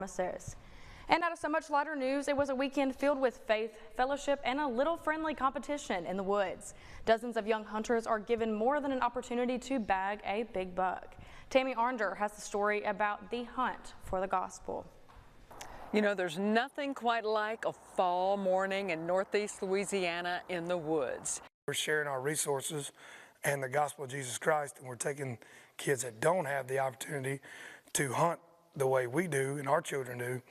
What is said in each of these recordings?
promises. And out of so much lighter news, it was a weekend filled with faith, fellowship, and a little friendly competition in the woods. Dozens of young hunters are given more than an opportunity to bag a big buck. Tammy Arnder has the story about the hunt for the gospel. You know, there's nothing quite like a fall morning in Northeast Louisiana in the woods. We're sharing our resources and the gospel of Jesus Christ, and we're taking kids that don't have the opportunity to hunt the way we do and our children do.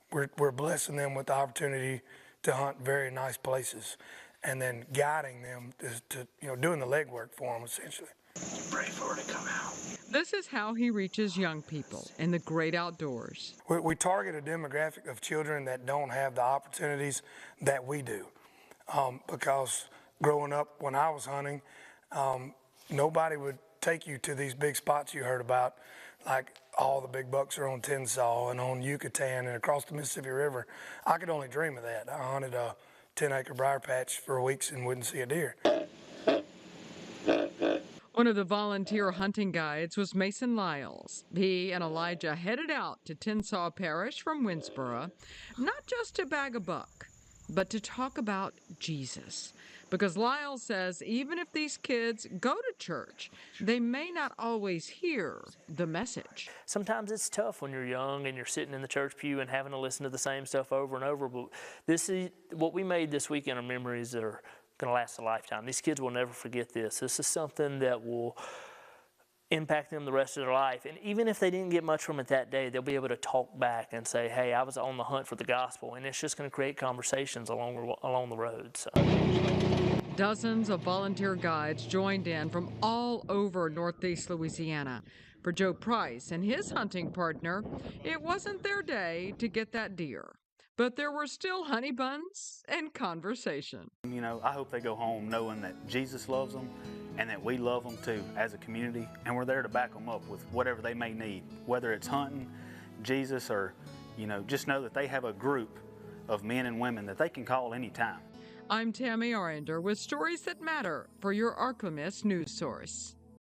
We're blessing them with the opportunity to hunt very nice places, and then guiding them to doing the legwork for them essentially. Pray for her to come out. This is how he reaches young people in the great outdoors. We target a demographic of children that don't have the opportunities that we do, because growing up when I was hunting, nobody would take you to these big spots you heard about, like all the big bucks are on Tensas and on Yucatan and across the Mississippi River. I could only dream of that. I hunted a 10-acre briar patch for weeks and wouldn't see a deer. One of the volunteer hunting guides was Mason Lyles. He and Elijah headed out to Tensas Parish from Winsboro, not just to bag a buck, but to talk about Jesus. Because Lyles says even if these kids go to church, they may not always hear the message. Sometimes it's tough when you're young and you're sitting in the church pew and having to listen to the same stuff over and over. But this is what we made this weekend, are memories that are going to last a lifetime. These kids will never forget this. This is something that will impact them the rest of their life. And even if they didn't get much from it that day, they'll be able to talk back and say, hey, I was on the hunt for the gospel. And it's just going to create conversations along the road. So. Dozens of volunteer guides joined in from all over Northeast Louisiana. For Joe Price and his hunting partner, it wasn't their day to get that deer. But there were still honey buns and conversation. You know, I hope they go home knowing that Jesus loves them and that we love them too as a community, and we're there to back them up with whatever they may need, whether it's hunting, Jesus, or, just know that they have a group of men and women that they can call anytime. I'm Tammy Arender with stories that matter for your ArkLaMiss news source.